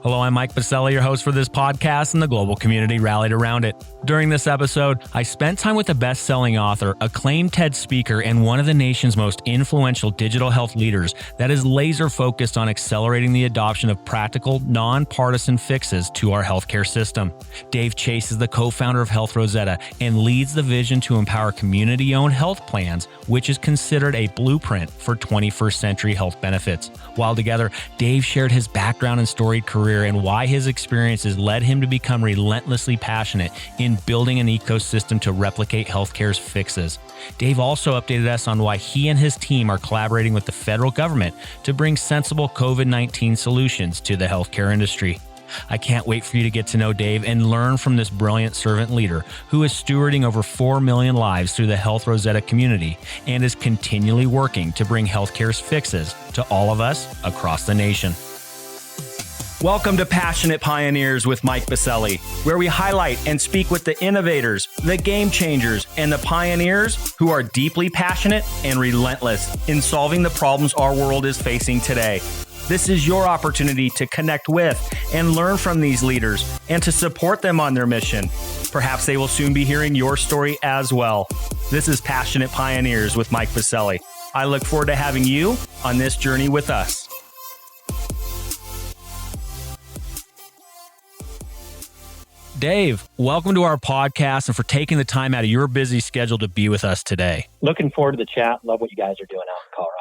Hello, I'm Mike Biselli, your host for this podcast, and the global community rallied around it. During this episode, I spent time with a best-selling author, acclaimed TED speaker, and one of the nation's most influential digital health leaders that is laser-focused on accelerating the adoption of practical, nonpartisan fixes to our healthcare system. Dave Chase is the co-founder of Health Rosetta and leads the vision to empower community-owned health plans, which is considered a blueprint for 21st century health benefits. While together, Dave shared his background and storied career and why his experiences led him to become relentlessly passionate in building an ecosystem to replicate healthcare's fixes. Dave also updated us on why he and his team are collaborating with the federal government to bring sensible COVID-19 solutions to the healthcare industry. I can't wait for you to get to know Dave and learn from this brilliant servant leader who is stewarding over 4 million lives through the Health Rosetta community and is continually working to bring healthcare's fixes to all of us across the nation. Welcome to Passionate Pioneers with Mike Biselli, where we highlight and speak with the innovators, the game changers, and the pioneers who are deeply passionate and relentless in solving the problems our world is facing today. This is your opportunity to connect with and learn from these leaders and to support them on their mission. Perhaps they will soon be hearing your story as well. This is Passionate Pioneers with Mike Biselli. I look forward to having you on this journey with us. Dave, welcome to our podcast and for taking the time out of your busy schedule to be with us today. Looking forward to the chat. Love what you guys are doing out in Colorado.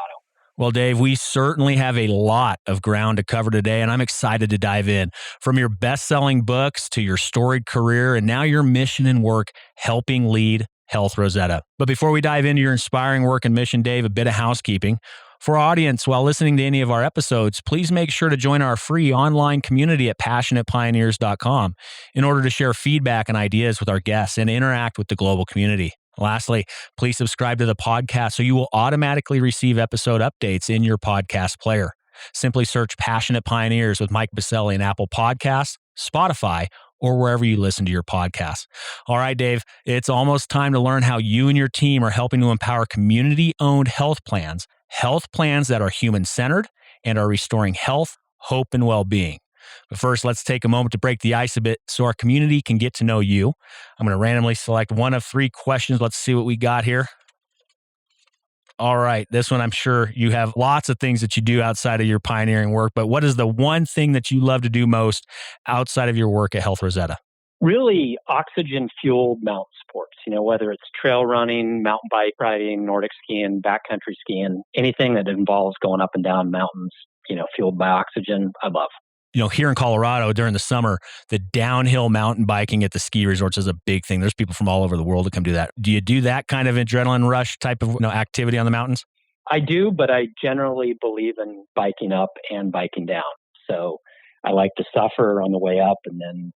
Well, Dave, we certainly have a lot of ground to cover today, and I'm excited to dive in. From your best-selling books to your storied career, and now your mission and work helping lead Health Rosetta. But before we dive into your inspiring work and mission, Dave, a bit of housekeeping. For our audience, while listening to any of our episodes, please make sure to join our free online community at passionatepioneers.com in order to share feedback and ideas with our guests and interact with the global community. Lastly, please subscribe to the podcast so you will automatically receive episode updates in your podcast player. Simply search Passionate Pioneers with Mike Biselli in Apple Podcasts, Spotify, or wherever you listen to your podcasts. All right, Dave, it's almost time to learn how you and your team are helping to empower community-owned health plans that are human-centered and are restoring health, hope, and well-being. But first, let's take a moment to break the ice a bit so our community can get to know you. I'm going to randomly select one of 3 questions. Let's see what we got here. All right, this one, I'm sure you have lots of things that you do outside of your pioneering work, but what is the one thing that you love to do most outside of your work at Health Rosetta? Really oxygen-fueled mountain sports, whether it's trail running, mountain bike riding, Nordic skiing, backcountry skiing, anything that involves going up and down mountains, fueled by oxygen, I love. Here in Colorado during the summer, the downhill mountain biking at the ski resorts is a big thing. There's people from all over the world that come do that. Do you do that kind of adrenaline rush type of activity on the mountains? I do, but I generally believe in biking up and biking down. So I like to suffer on the way up and then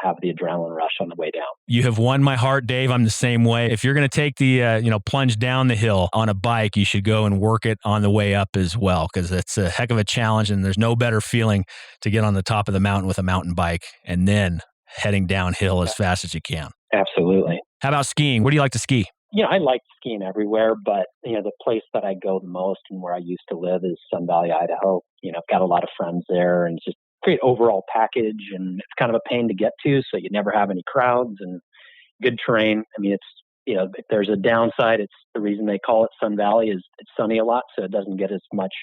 have the adrenaline rush on the way down. You have won my heart, Dave. I'm the same way. If you're going to take the, plunge down the hill on a bike, you should go and work it on the way up as well, because it's a heck of a challenge. And there's no better feeling to get on the top of the mountain with a mountain bike and then heading downhill as fast as you can. Absolutely. How about skiing? Where do you like to ski? I like skiing everywhere, but, the place that I go the most and where I used to live is Sun Valley, Idaho. I've got a lot of friends there and just great overall package, and it's kind of a pain to get to, so you never have any crowds and good terrain. I mean, it's, if there's a downside, it's the reason they call it Sun Valley is it's sunny a lot, so it doesn't get as much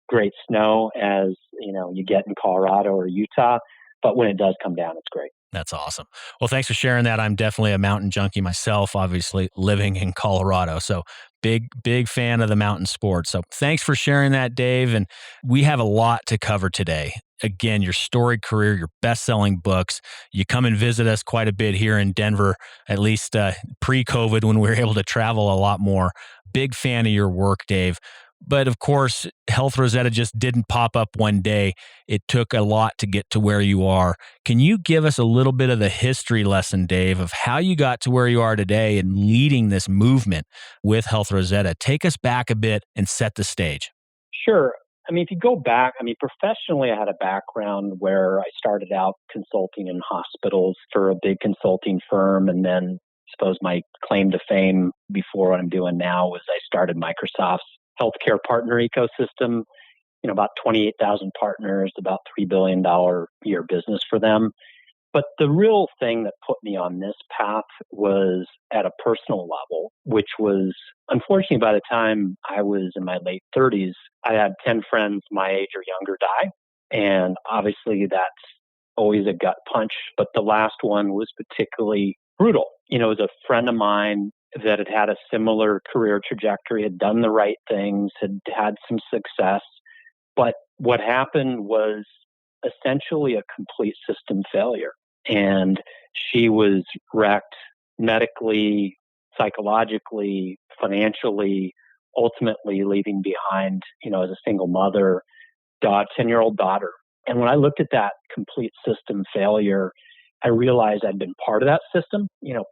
great snow as, you get in Colorado or Utah. But when it does come down, it's great. That's awesome. Well, thanks for sharing that. I'm definitely a mountain junkie myself, obviously living in Colorado. So big fan of the mountain sports. So thanks for sharing that, Dave. And we have a lot to cover today. Again, your storied career, your best-selling books. You come and visit us quite a bit here in Denver, at least pre-COVID when we were able to travel a lot more. Big fan of your work, Dave. But of course, Health Rosetta just didn't pop up one day. It took a lot to get to where you are. Can you give us a little bit of the history lesson, Dave, of how you got to where you are today and leading this movement with Health Rosetta? Take us back a bit and set the stage. Sure. If you go back, professionally, I had a background where I started out consulting in hospitals for a big consulting firm. And then I suppose my claim to fame before what I'm doing now was I started Microsoft's healthcare partner ecosystem about 28,000 partners, about $3 billion a year business for them. But the real thing that put me on this path was at a personal level, which was, unfortunately, by the time I was in my late 30s, I had 10 friends my age or younger die. And obviously that's always a gut punch. But the last one was particularly brutal. It was a friend of mine that had had a similar career trajectory, had done the right things, had had some success. But what happened was essentially a complete system failure. And she was wrecked medically, psychologically, financially, ultimately leaving behind, as a single mother, 10-year-old daughter. And when I looked at that complete system failure, I realized I'd been part of that system.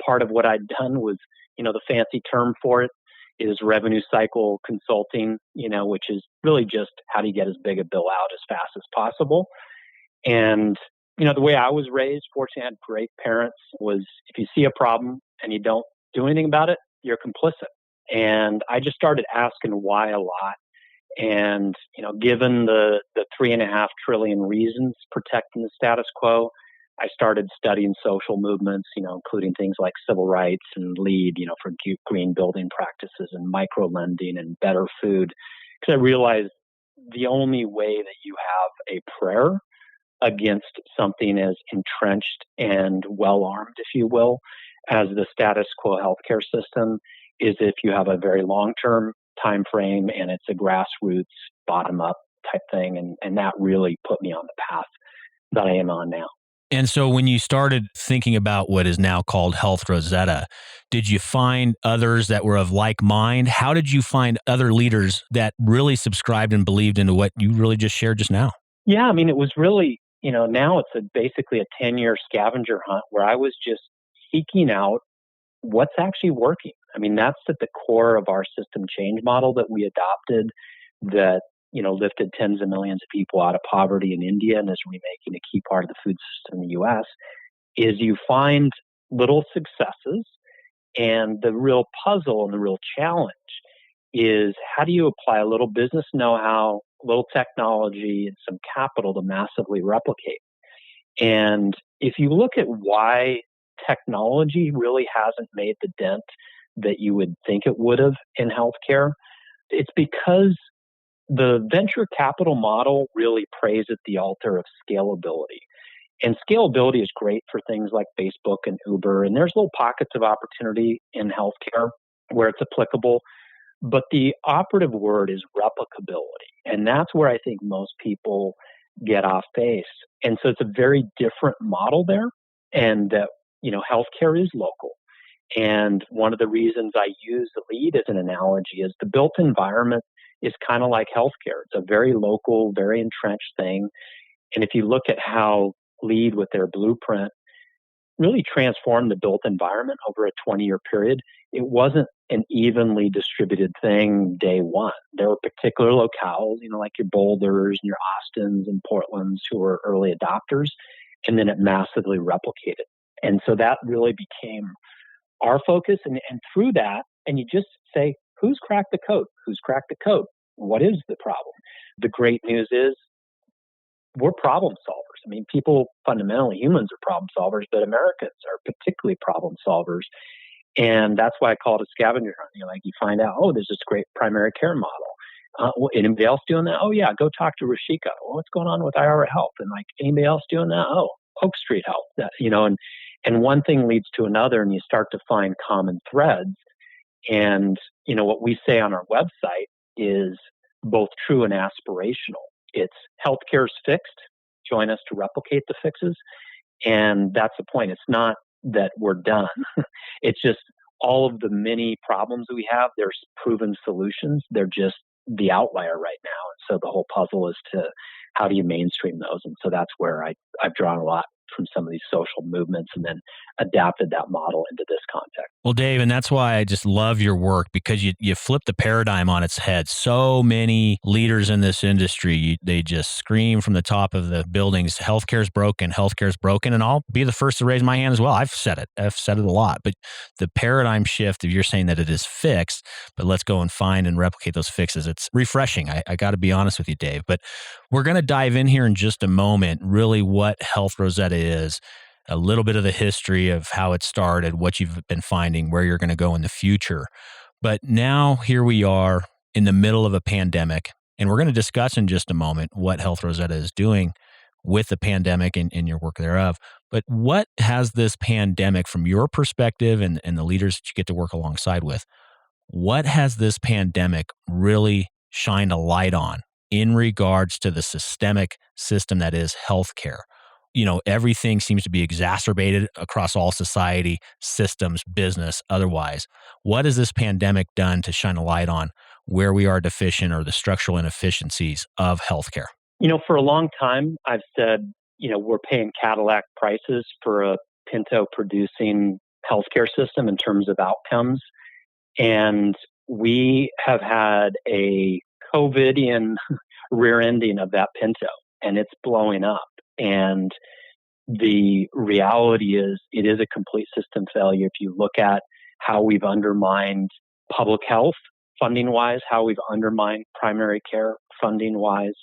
Part of what I'd done was, the fancy term for it is revenue cycle consulting, which is really just how do you get as big a bill out as fast as possible. And, the way I was raised, fortunately, I had great parents, was if you see a problem and you don't do anything about it, you're complicit. And I just started asking why a lot. And, given the 3.5 trillion reasons protecting the status quo, I started studying social movements, including things like civil rights and LEED, for green building practices and micro lending and better food. Because I realized the only way that you have a prayer against something as entrenched and well-armed, if you will, as the status quo healthcare system is if you have a very long-term time frame and it's a grassroots, bottom-up type thing. And that really put me on the path that I am on now. And so when you started thinking about what is now called Health Rosetta, did you find others that were of like mind? How did you find other leaders that really subscribed and believed into what you really just shared just now? Yeah, it was really, now it's basically a 10-year scavenger hunt where I was just seeking out what's actually working. That's at the core of our system change model that we adopted that, lifted tens of millions of people out of poverty in India and is remaking a key part of the food system in the U.S., is you find little successes. And the real puzzle and the real challenge is how do you apply a little business know-how, a little technology, and some capital to massively replicate. And if you look at why technology really hasn't made the dent that you would think it would have in healthcare, it's because the venture capital model really prays at the altar of scalability. And scalability is great for things like Facebook and Uber. And there's little pockets of opportunity in healthcare where it's applicable. But the operative word is replicability. And that's where I think most people get off base. And so it's a very different model there. And that, healthcare is local. And one of the reasons I use the LEED as an analogy is the built environment is kind of like healthcare. It's a very local, very entrenched thing. And if you look at how LEED with their blueprint really transformed the built environment over a 20-year period, it wasn't an evenly distributed thing day one. There were particular locales, like your Boulders and your Austins and Portlands who were early adopters, and then it massively replicated. And so that really became our focus. And through that, and you just say, who's cracked the code? Who's cracked the code? What is the problem? The great news is we're problem solvers. People, fundamentally, humans are problem solvers, but Americans are particularly problem solvers. And that's why I call it a scavenger hunt. You find out, there's this great primary care model. Anybody else doing that? Oh, yeah, go talk to Rashika. Well, what's going on with Ira Health? And anybody else doing that? Oh, Oak Street Health. And one thing leads to another, and you start to find common threads. And, what we say on our website is both true and aspirational. It's healthcare's fixed. Join us to replicate the fixes. And that's the point. It's not that we're done. It's just all of the many problems we have, there's proven solutions. They're just the outlier right now. And so the whole puzzle is to how do you mainstream those? And so that's where I've drawn a lot from some of these social movements and then adapted that model into this context. Well, Dave, and that's why I just love your work, because you flip the paradigm on its head. So many leaders in this industry, they just scream from the top of the buildings, healthcare's broken, healthcare's broken. And I'll be the first to raise my hand as well. I've said it a lot, but the paradigm shift of you're saying that it is fixed, but let's go and find and replicate those fixes. It's refreshing. I got to be honest with you, Dave, but we're going to dive in here in just a moment, really what Health Rosetta is, a little bit of the history of how it started, what you've been finding, where you're going to go in the future. But now here we are in the middle of a pandemic, and we're going to discuss in just a moment what Health Rosetta is doing with the pandemic and your work thereof. But what has this pandemic, from your perspective and the leaders that you get to work alongside with, what has this pandemic really shined a light on in regards to the systemic system that is healthcare? Everything seems to be exacerbated across all society, systems, business, otherwise. What has this pandemic done to shine a light on where we are deficient or the structural inefficiencies of healthcare? For a long time, I've said, we're paying Cadillac prices for a Pinto producing healthcare system in terms of outcomes. And we have had a COVIDian rear ending of that Pinto, and it's blowing up. And the reality is it is a complete system failure. If you look at how we've undermined public health funding-wise, how we've undermined primary care funding-wise,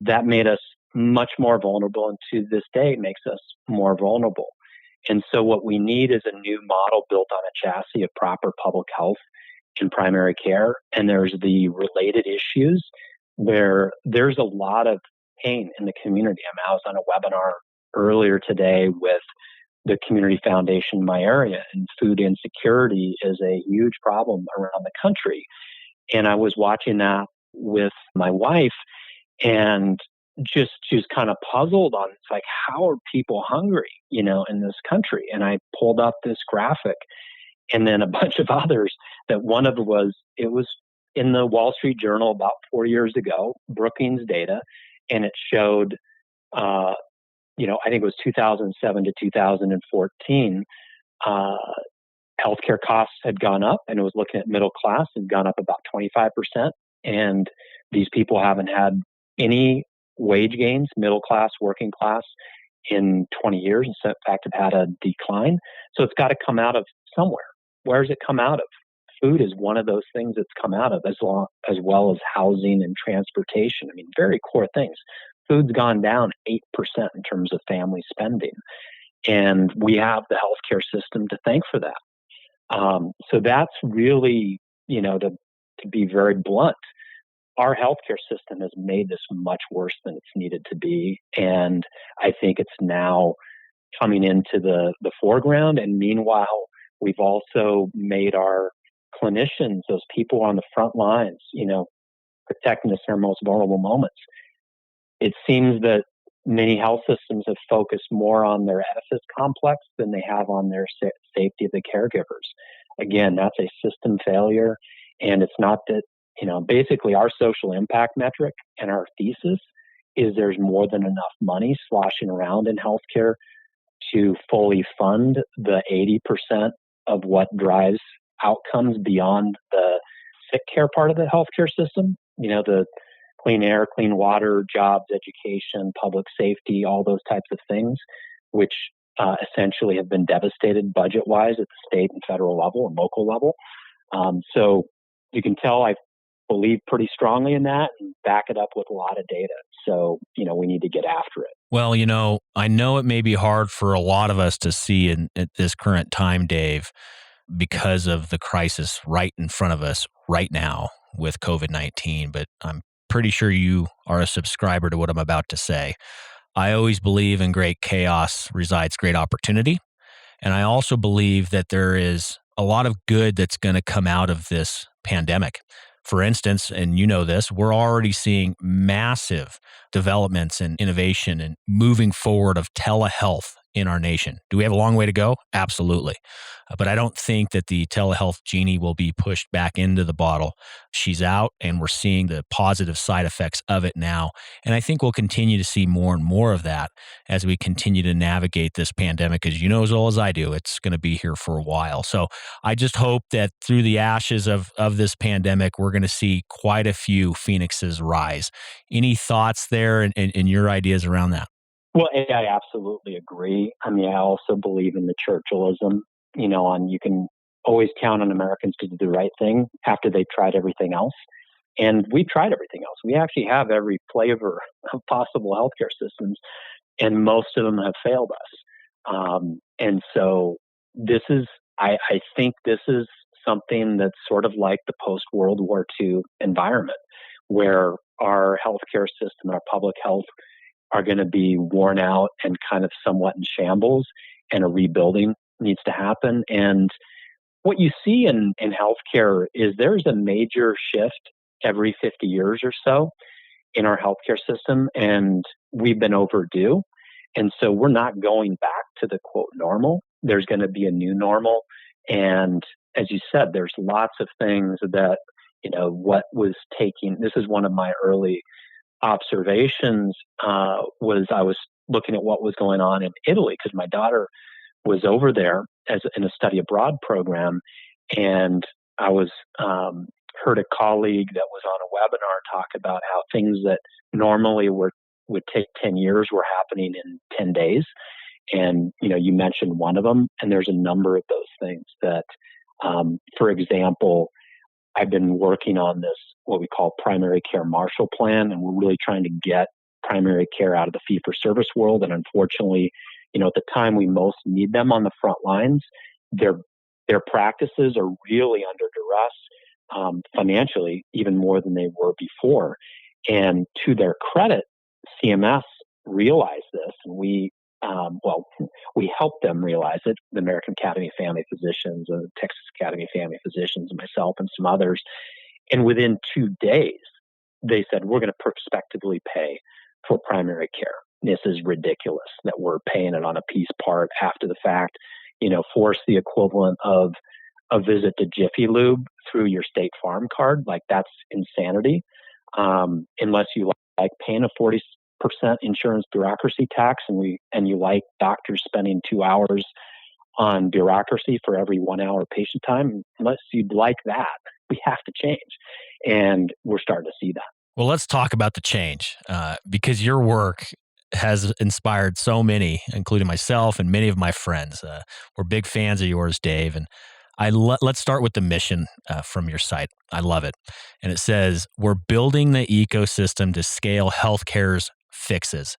that made us much more vulnerable. And to this day, it makes us more vulnerable. And so what we need is a new model built on a chassis of proper public health and primary care. And there's the related issues where there's a lot of pain in the community. I was on a webinar earlier today with the community foundation in my area, and food insecurity is a huge problem around the country. And I was watching that with my wife, and she was kind of puzzled on, it's like, how are people hungry, in this country? And I pulled up this graphic and then a bunch of others that it was in the Wall Street Journal about 4 years ago, Brookings data. And it showed, I think it was 2007 to 2014, healthcare costs had gone up, and it was looking at middle class and gone up about 25%. And these people haven't had any wage gains, middle class, working class, in 20 years. In fact, have had a decline. So it's got to come out of somewhere. Where does it come out of? Food is one of those things that's come out of, as well as housing and transportation. Very core things. Food's gone down 8% in terms of family spending. And we have the healthcare system to thank for that. So that's really, to be very blunt, our healthcare system has made this much worse than it's needed to be. And I think it's now coming into the foreground. And meanwhile, we've also made our clinicians, those people on the front lines, protecting us in our most vulnerable moments. It seems that many health systems have focused more on their edifice complex than they have on their safety of the caregivers. Again, that's a system failure. And it's not that, basically our social impact metric and our thesis is there's more than enough money sloshing around in healthcare to fully fund the 80% of what drives outcomes beyond the sick care part of the healthcare system, the clean air, clean water, jobs, education, public safety, all those types of things, which essentially have been devastated budget-wise at the state and federal level and local level. So you can tell I believe pretty strongly in that and back it up with a lot of data. So, we need to get after it. Well, I know it may be hard for a lot of us to see at this current time, Dave, because of the crisis right in front of us right now with COVID-19, but I'm pretty sure you are a subscriber to what I'm about to say. I always believe in great chaos resides great opportunity. And I also believe that there is a lot of good that's going to come out of this pandemic. For instance, and this, we're already seeing massive developments and innovation and moving forward of telehealth in our nation. Do we have a long way to go? Absolutely. But I don't think that the telehealth genie will be pushed back into the bottle. She's out, and we're seeing the positive side effects of it now. And I think we'll continue to see more and more of that as we continue to navigate this pandemic. As you know as well as I do, it's going to be here for a while. So I just hope that through the ashes of this pandemic, we're going to see quite a few phoenixes rise. Any thoughts there and your ideas around that? Well, I absolutely agree. I mean, I also believe in the Churchillism, on you can always count on Americans to do the right thing after they've tried everything else. And we've tried everything else. We actually have every flavor of possible healthcare systems, and most of them have failed us. And so I think this is something that's sort of like the post-World War II environment, where our healthcare system, our public health are going to be worn out and kind of somewhat in shambles, and a rebuilding needs to happen. And what you see in healthcare is there's a major shift every 50 years or so in our healthcare system, and we've been overdue. And so we're not going back to the quote normal. There's going to be a new normal. And as you said, there's lots of things that, what was taking, this is one of my early observations, was I was looking at what was going on in Italy, because my daughter was over there in a study abroad program. And I was, heard a colleague that was on a webinar talk about how things that normally would take 10 years were happening in 10 days. And, you mentioned one of them, and there's a number of those things that, for example, I've been working on this, what we call primary care Marshall Plan, and we're really trying to get primary care out of the fee-for-service world. And unfortunately, at the time we most need them on the front lines, their practices are really under duress financially, even more than they were before. And to their credit, CMS realized this, and we helped them realize it, the American Academy of Family Physicians, the Texas Academy of Family Physicians, and myself and some others. And within 2 days, they said, we're going to prospectively pay for primary care. This is ridiculous that we're paying it on a piece part after the fact, force the equivalent of a visit to Jiffy Lube through your State Farm card. Like, that's insanity. Unless you like paying a 40% insurance bureaucracy tax, and you like doctors spending 2 hours on bureaucracy for every 1 hour patient time. Unless you'd like that, we have to change. And we're starting to see that. Well, let's talk about the change, because your work has inspired so many, including myself and many of my friends. We're big fans of yours, Dave. And let's start with the mission from your site. I love it. And it says, we're building the ecosystem to scale healthcare's fixes.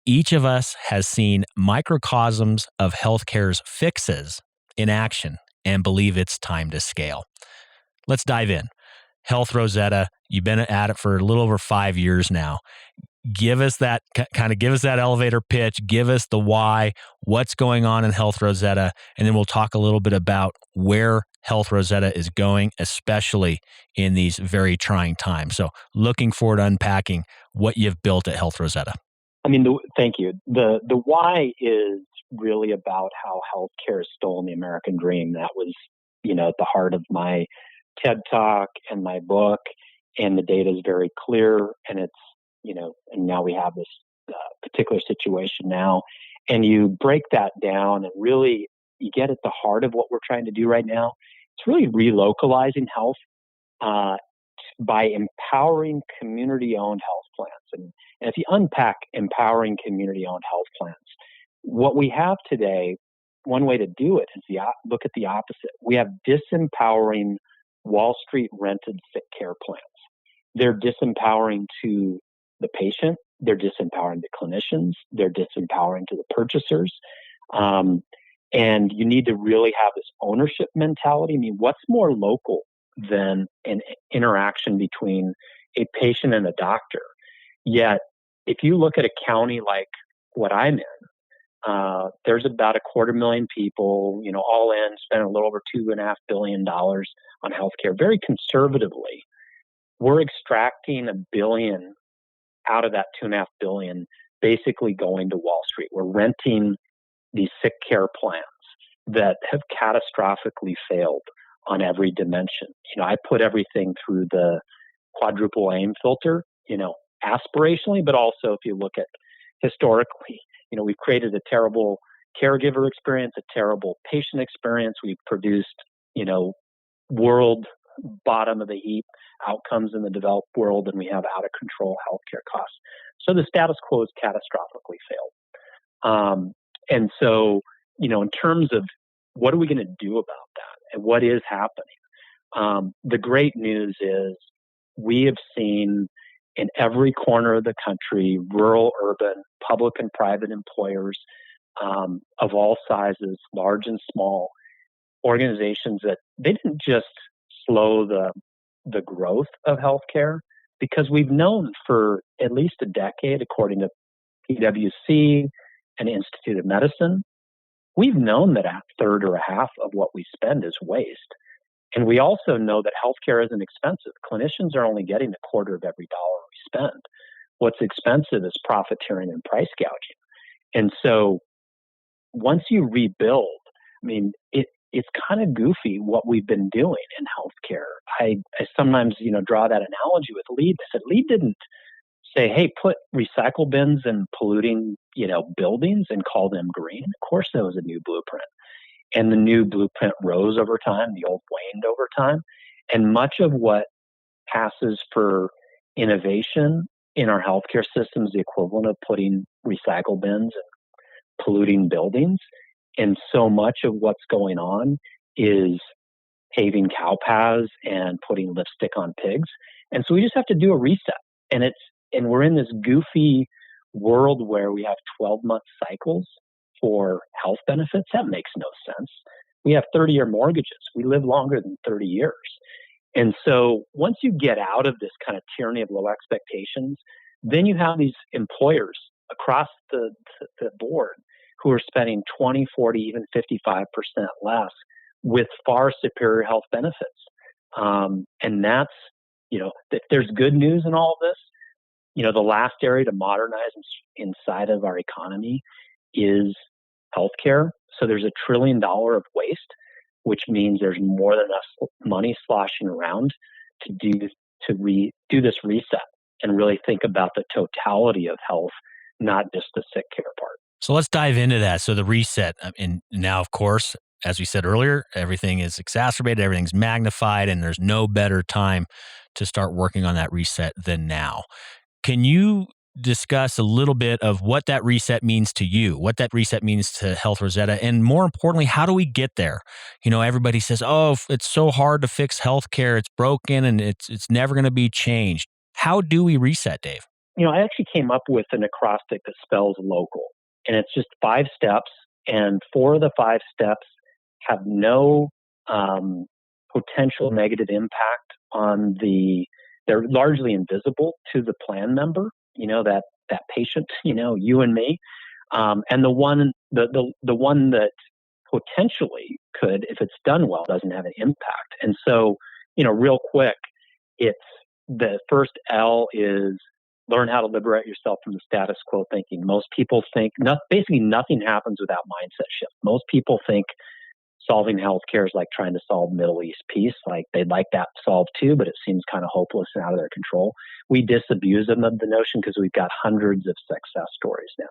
Each of us has seen microcosms of healthcare's fixes in action and believe it's time to scale. Let's dive in. Health Rosetta, you've been at it for a little over 5 years now. Give us that elevator pitch. Give us the why, what's going on in Health Rosetta, and then we'll talk a little bit about where Health Rosetta is going, especially in these very trying times. So looking forward to unpacking what you've built at Health Rosetta. I mean, thank you. The why is really about how healthcare has stolen the American dream. That was, at the heart of my TED Talk and my book, and the data is very clear, and it's, and now we have this particular situation now, and you break that down and really you get at the heart of what we're trying to do right now. It's really relocalizing health by empowering community-owned health plans. And if you unpack empowering community-owned health plans, what we have today, one way to do it is look at the opposite. We have disempowering Wall Street rented sick care plans. They're disempowering to the patient, they're disempowering the clinicians, they're disempowering to the purchasers. And you need to really have this ownership mentality. I mean, what's more local than an interaction between a patient and a doctor? Yet, if you look at a county like what I'm in, there's about 250,000 people, all in, spend a little over $2.5 billion on healthcare. Very conservatively, we're extracting $1 billion out of that $2.5 billion, basically going to Wall Street. We're renting these sick care plans that have catastrophically failed on every dimension. I put everything through the quadruple aim filter, aspirationally, but also if you look at historically, we've created a terrible caregiver experience, a terrible patient experience. We've produced, world bottom of the heap outcomes in the developed world, and we have out of control healthcare costs. So the status quo has catastrophically failed. And so, in terms of what are we going to do about that and what is happening? The great news is we have seen in every corner of the country, rural, urban, public and private employers of all sizes, large and small, organizations that they didn't just slow the growth of healthcare, because we've known for at least a decade, according to PwC and Institute of Medicine, we've known that a third or a half of what we spend is waste. And we also know that healthcare isn't expensive. Clinicians are only getting a quarter of every dollar we spend. What's expensive is profiteering and price gouging. And so once you rebuild, it's kind of goofy what we've been doing in healthcare. I sometimes, draw that analogy with LEED. I said, LEED didn't say, hey, put recycle bins in polluting, buildings and call them green. Of course, that was a new blueprint. And the new blueprint rose over time. The old waned over time. And much of what passes for innovation in our healthcare system is the equivalent of putting recycle bins and polluting buildings. And so much of what's going on is paving cow paths and putting lipstick on pigs. And so we just have to do a reset. And we're in this goofy world where we have 12-month cycles for health benefits. That makes no sense. We have 30-year mortgages. We live longer than 30 years. And so once you get out of this kind of tyranny of low expectations, then you have these employers across the board who are spending 20, 40, even 55% less with far superior health benefits. And that's, there's good news in all of this. The last area to modernize inside of our economy is healthcare. So there's $1 trillion of waste, which means there's more than enough money sloshing around to do this reset and really think about the totality of health, not just the sick care part. So let's dive into that. So the reset, and now, of course, as we said earlier, everything is exacerbated, everything's magnified, and there's no better time to start working on that reset than now. Can you discuss a little bit of what that reset means to you, what that reset means to Health Rosetta, and more importantly, how do we get there? Everybody says, oh, it's so hard to fix healthcare, it's broken, and it's never going to be changed. How do we reset, Dave? I actually came up with an acrostic that spells local. And it's just 5 steps, and 4 of the 5 steps have no potential negative impact on they're largely invisible to the plan member, that patient, you and me. And the one that potentially could, if it's done well, doesn't have an impact. And so, real quick, it's the first L is learn how to liberate yourself from the status quo thinking. Most people think basically nothing happens without mindset shift. Most people think solving healthcare is like trying to solve Middle East peace. Like they'd like that solved too, but it seems kind of hopeless and out of their control. We disabuse them of the notion because we've got hundreds of success stories now.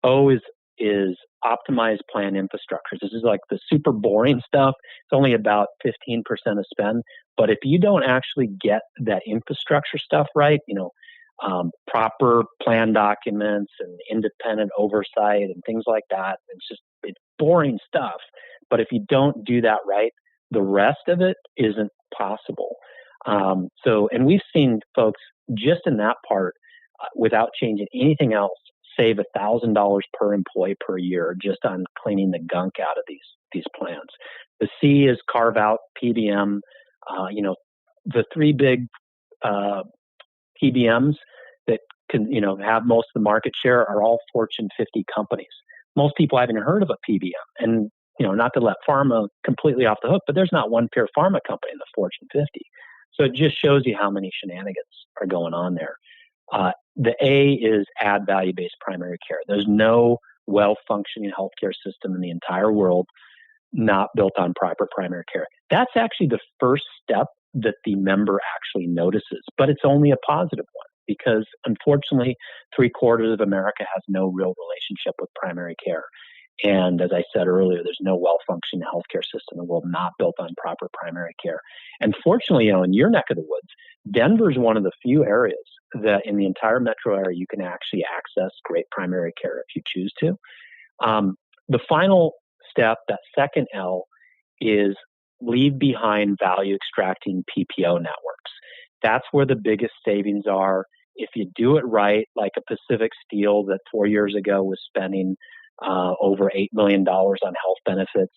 O is optimize plan infrastructures. This is like the super boring stuff. It's only about 15% of spend. But if you don't actually get that infrastructure stuff right, proper plan documents and independent oversight and things like that, it's boring stuff. But if you don't do that right, the rest of it isn't possible. And we've seen folks just in that part, without changing anything else, save $1,000 per employee per year just on cleaning the gunk out of these plans. The C is carve out PBM. The 3 big PBMs that can, have most of the market share are all Fortune 50 companies. Most people haven't heard of a PBM. And, not to let pharma completely off the hook, but there's not one pure pharma company in the Fortune 50. So it just shows you how many shenanigans are going on there. The A is add value-based primary care. There's no well-functioning healthcare system in the entire world, not built on proper primary care. That's actually the first step that the member actually notices, but it's only a positive one because unfortunately, 3/4 of America has no real relationship with primary care. And as I said earlier, there's no well-functioning healthcare system in the world not built on proper primary care. And fortunately, in your neck of the woods, Denver is one of the few areas that in the entire metro area you can actually access great primary care if you choose to. The final step, that second L, is leave behind value extracting PPO networks. That's where the biggest savings are. If you do it right, like a Pacific Steel that 4 years ago was spending over $8 million on health benefits,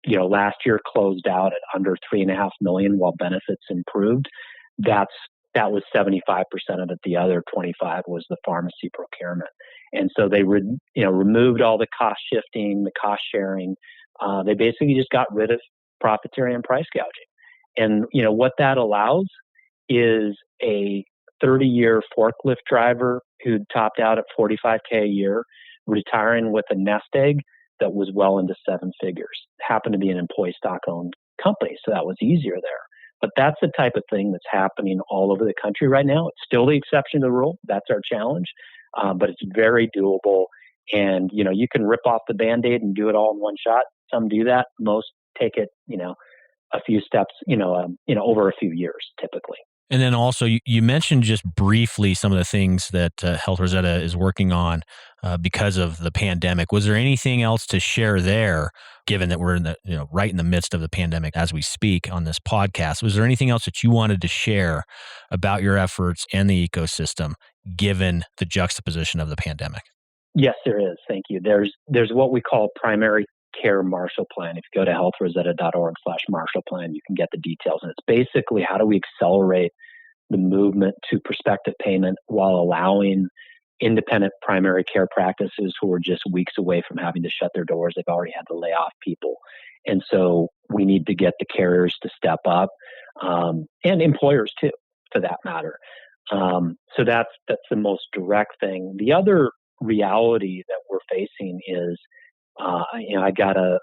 last year closed out at under $3.5 million while benefits improved. That was 75% of it. The other 25 was the pharmacy procurement. And so they removed all the cost shifting, the cost sharing. They basically just got rid of profiteering and price gouging. And what that allows is a 30-year forklift driver who topped out at $45K a year, retiring with a nest egg that was well into seven figures. Happened to be an employee stock-owned company, so that was easier there. But that's the type of thing that's happening all over the country right now. It's still the exception to the rule. That's our challenge, but it's very doable. And you can rip off the Band-Aid and do it all in one shot. Some do that. Most take it, a few steps, over a few years typically. And then also, you mentioned just briefly some of the things that Health Rosetta is working on because of the pandemic. Was there anything else to share there, given that we're in the right in the midst of the pandemic as we speak on this podcast? Was there anything else that you wanted to share about your efforts and the ecosystem, given the juxtaposition of the pandemic? Yes, there is. Thank you. There's what we call primary care Marshall Plan. If you go to healthrosetta.org/Marshall Plan, you can get the details. And it's basically how do we accelerate the movement to prospective payment while allowing independent primary care practices who are just weeks away from having to shut their doors. They've already had to lay off people. And so we need to get the carriers to step up, and employers too, for that matter. So that's the most direct thing. The other reality that we're facing is, I got a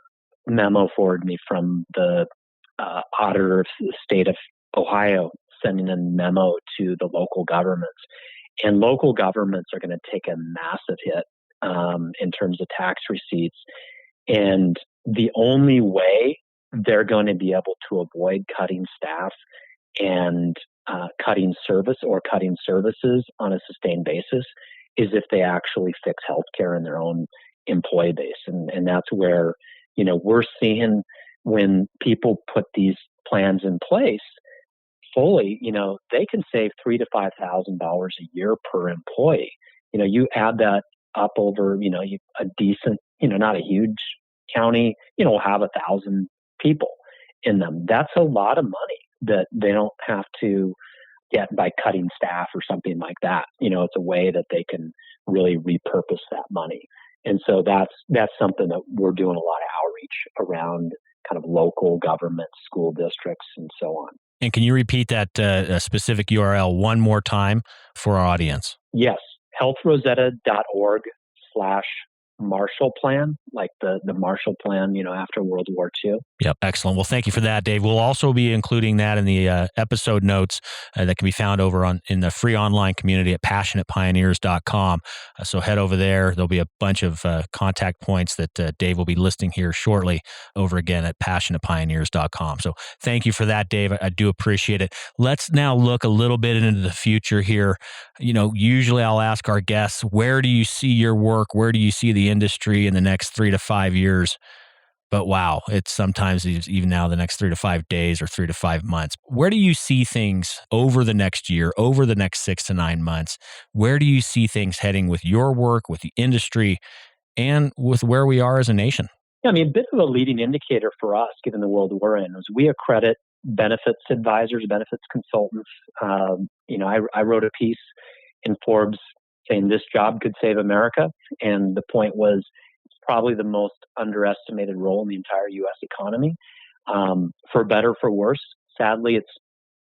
memo forwarded me from the auditor of the state of Ohio, sending a memo to the local governments. And local governments are going to take a massive hit in terms of tax receipts. And the only way they're going to be able to avoid cutting staff and cutting services on a sustained basis is if they actually fix healthcare in their own employee base. And that's where, we're seeing when people put these plans in place fully, they can save $3,000 to $5,000 a year per employee. You add that up over, a decent, not a huge county, will have 1,000 people in them. That's a lot of money that they don't have to get by cutting staff or something like that. It's a way that they can really repurpose that money. And so that's something that we're doing a lot of outreach around, kind of local government, school districts, and so on. And can you repeat that specific URL one more time for our audience? Yes, healthrosetta.org/Marshall Plan, like the Marshall Plan, after World War II. Yep, excellent. Well, thank you for that, Dave. We'll also be including that in the episode notes that can be found over in the free online community at passionatepioneers.com. So head over there. There'll be a bunch of contact points that Dave will be listing here shortly over again at passionatepioneers.com. So thank you for that, Dave. I do appreciate it. Let's now look a little bit into the future here. Usually I'll ask our guests, where do you see your work? Where do you see the industry in the next 3 to 5 years? But wow, it's sometimes even now the next 3 to 5 days or 3 to 5 months. Where do you see things over the next year, over the next 6 to 9 months? Where do you see things heading with your work, with the industry, and with where we are as a nation? Yeah, a bit of a leading indicator for us, given the world we're in, is we accredit benefits advisors, benefits consultants. I wrote a piece in Forbes saying this job could save America. And the point was, probably the most underestimated role in the entire U.S. economy, for better, for worse. Sadly, it's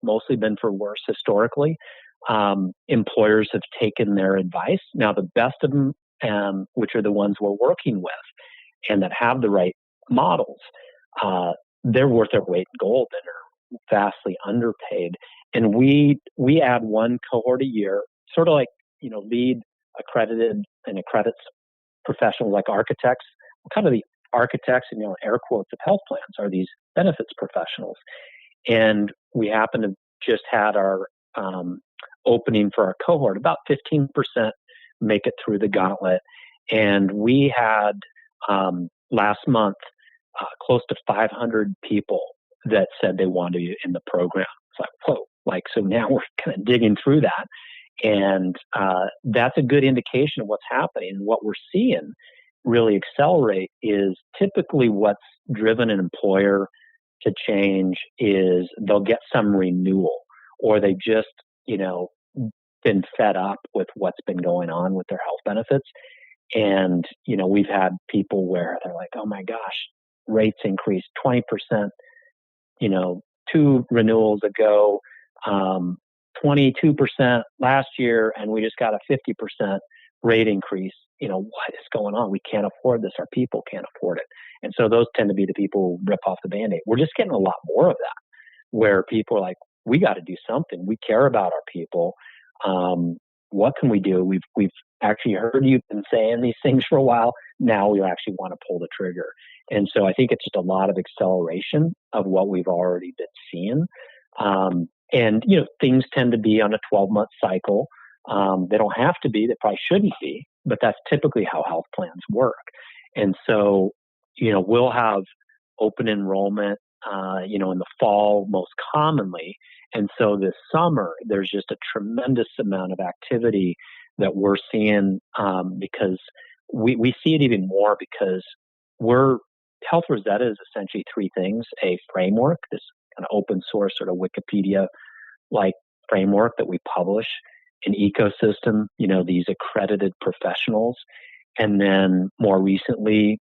mostly been for worse historically. Employers have taken their advice. Now, the best of them which are the ones we're working with and that have the right models, they're worth their weight in gold and are vastly underpaid. And we add one cohort a year, sort of like, lead accredited and accredits professionals like architects. Kind of the architects and, air quotes of health plans are these benefits professionals. And we happen to just had our opening for our cohort. About 15% make it through the gauntlet. And we had last month close to 500 people that said they wanted to be in the program. It's like, whoa, so now we're kind of digging through that. And that's a good indication of what's happening. And what we're seeing really accelerate is typically what's driven an employer to change is they'll get some renewal, or they just, been fed up with what's been going on with their health benefits. And, we've had people where they're like, oh my gosh, rates increased 20%, 2 renewals ago, 22% last year, and we just got a 50% rate increase. What is going on? We can't afford this. Our people can't afford it. And so those tend to be the people who rip off the Band-Aid. We're just getting a lot more of that, where people are like, we got to do something. We care about our people. What can we do? We've actually heard you've been saying these things for a while. Now we actually want to pull the trigger. And so I think it's just a lot of acceleration of what we've already been seeing. And, things tend to be on a 12-month cycle. They don't have to be. They probably shouldn't be. But that's typically how health plans work. And so, we'll have open enrollment, in the fall most commonly. And so this summer, there's just a tremendous amount of activity that we're seeing because we see it even more because Health Rosetta is essentially 3 things: a framework, this kind of open source sort of Wikipedia-like framework that we publish, an ecosystem, these accredited professionals. And then more recently,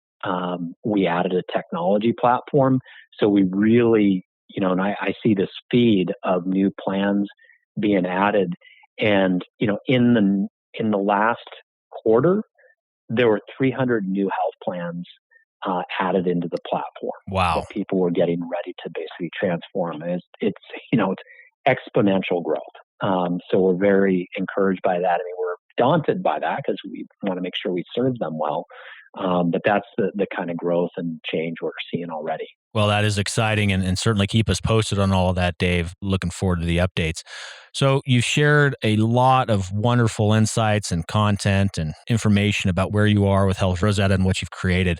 we added a technology platform. So we really, and I see this feed of new plans being added. And, in the last quarter, there were 300 new health plans added into the platform. Wow. That people were getting ready to basically transform. And it's exponential growth. So we're very encouraged by that. I mean, we're daunted by that because we want to make sure we serve them well. But that's the kind of growth and change we're seeing already. Well, that is exciting, and certainly keep us posted on all of that, Dave. Looking forward to the updates. So you shared a lot of wonderful insights and content and information about where you are with Health Rosetta and what you've created.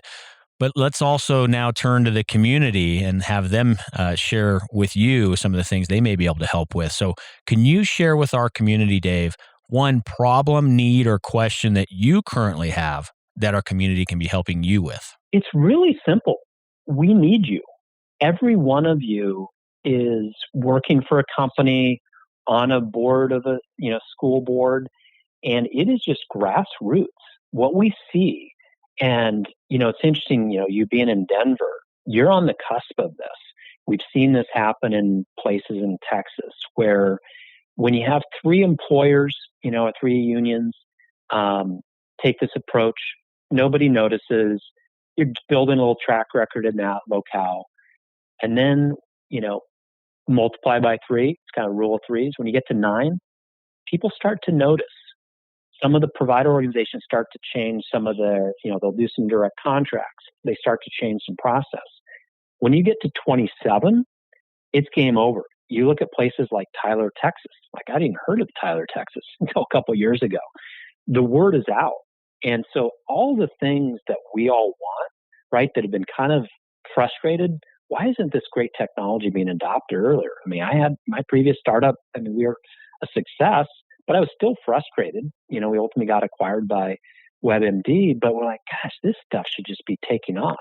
But let's also now turn to the community and have them share with you some of the things they may be able to help with. So can you share with our community, Dave, one problem, need, or question that you currently have that our community can be helping you with? It's really simple. We need you. Every one of you is working for a company, on a board of a school board, and it is just grassroots. What we see, and it's interesting. You being in Denver, you're on the cusp of this. We've seen this happen in places in Texas where when you have 3 employers, or 3 unions, take this approach, nobody notices. You're building a little track record in that locale. And then, multiply by 3. It's kind of rule of 3s. When you get to 9, people start to notice. Some of the provider organizations start to change some of their, they'll do some direct contracts. They start to change some process. When you get to 27, it's game over. You look at places like Tyler, Texas. I didn't heard of Tyler, Texas until a couple of years ago. The word is out. And so all the things that we all want, right, that have been kind of frustrated, why isn't this great technology being adopted earlier? I mean, I had my previous startup, we were a success, but I was still frustrated. We ultimately got acquired by WebMD, but we're like, gosh, this stuff should just be taking off.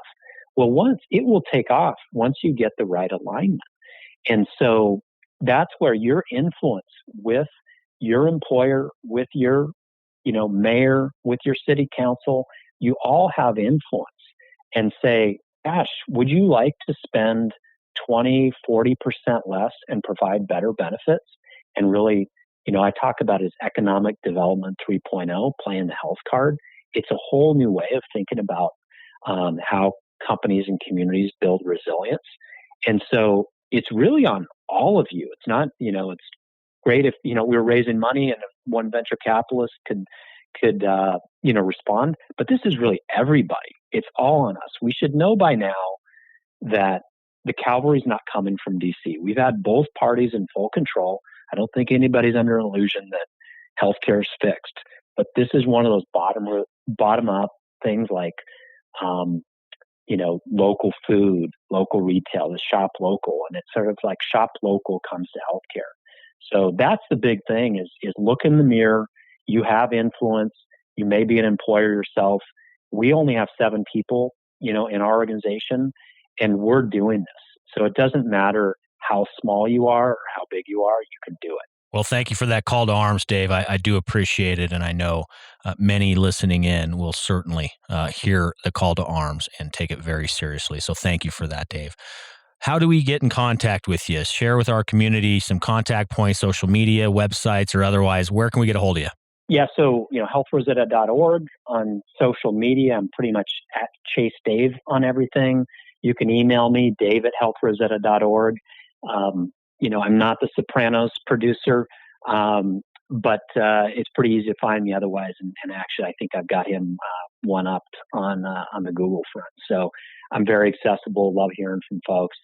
Well, it will take off once you get the right alignment. And so that's where your influence with your employer, with your mayor, with your city council, you all have influence, and say, gosh, would you like to spend 20, 40% less and provide better benefits? And really, I talk about it as economic development 3.0, playing the health card. it's a whole new way of thinking about how companies and communities build resilience. And so it's really on all of you. It's not, it's great if, we were raising money and one venture capitalist could respond, but this is really everybody. It's all on us. We should know by now that the cavalry's not coming from DC. We've had both parties in full control. I don't think anybody's under an illusion that healthcare is fixed, but this is one of those bottom up things like, local food, local retail, the shop local, and it's sort of like shop local comes to healthcare. So that's the big thing is look in the mirror. You have influence. You may be an employer yourself. We only have 7 people, in our organization, and we're doing this. So it doesn't matter how small you are or how big you are, you can do it. Well, thank you for that call to arms, Dave. I do appreciate it, and I know many listening in will certainly hear the call to arms and take it very seriously. So thank you for that, Dave. How do we get in contact with you? Share with our community some contact points, social media, websites, or otherwise. Where can we get a hold of you? Yeah, so, healthrosetta.org on social media. I'm pretty much at Chase Dave on everything. You can email me, dave@healthrosetta.org. I'm not the Sopranos producer, but it's pretty easy to find me otherwise. And actually, I think I've got him one-upped on the Google front. So I'm very accessible, love hearing from folks,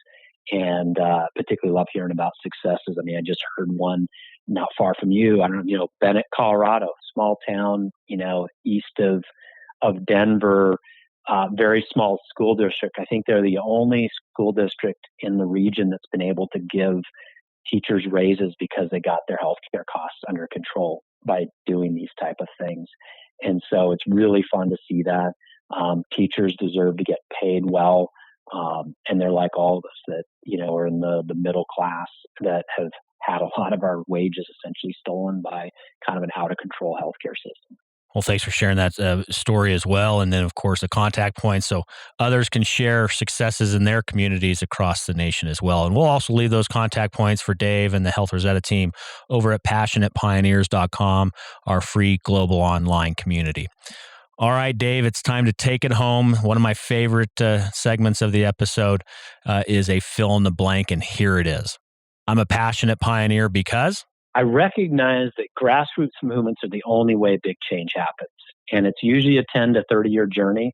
and particularly love hearing about successes. I mean, I just heard one not far from you. I don't know, Bennett, Colorado, small town, east of Denver, very small school district. I think they're the only school district in the region that's been able to give teachers raises because they got their healthcare costs under control by doing these type of things. And so it's really fun to see that. Teachers deserve to get paid well. And they're like all of us that, are in the middle class that have had a lot of our wages essentially stolen by kind of an out of control healthcare system. Well, thanks for sharing that story as well. And then, of course, the contact points so others can share successes in their communities across the nation as well. And we'll also leave those contact points for Dave and the Health Rosetta team over at passionatepioneers.com, our free global online community. All right, Dave, it's time to take it home. One of my favorite segments of the episode is a fill in the blank, and here it is. I'm a passionate pioneer because I recognize that grassroots movements are the only way big change happens. And it's usually a 10 to 30-year journey.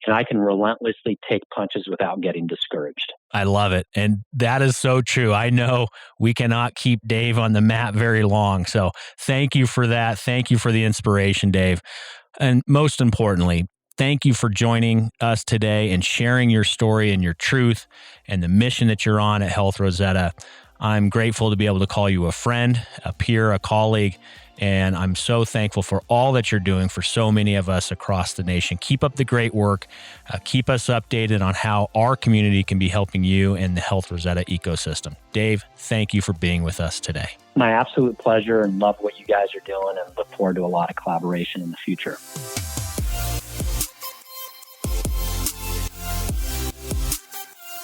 And I can relentlessly take punches without getting discouraged. I love it. And that is so true. I know we cannot keep Dave on the mat very long. So thank you for that. Thank you for the inspiration, Dave. And most importantly, thank you for joining us today and sharing your story and your truth and the mission that you're on at Health Rosetta. I'm grateful to be able to call you a friend, a peer, a colleague, and I'm so thankful for all that you're doing for so many of us across the nation. Keep up the great work. Keep us updated on how our community can be helping you in the Health Rosetta ecosystem. Dave, thank you for being with us today. My absolute pleasure, and love what you guys are doing, and look forward to a lot of collaboration in the future.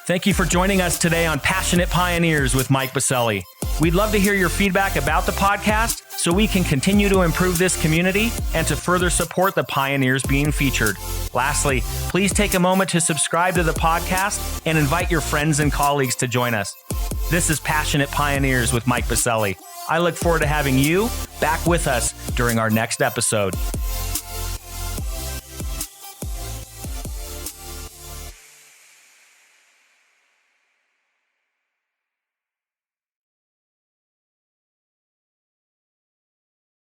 Thank you for joining us today on Passionate Pioneers with Mike Biselli. We'd love to hear your feedback about the podcast so we can continue to improve this community and to further support the pioneers being featured. Lastly, please take a moment to subscribe to the podcast and invite your friends and colleagues to join us. This is Passionate Pioneers with Mike Biselli. I look forward to having you back with us during our next episode.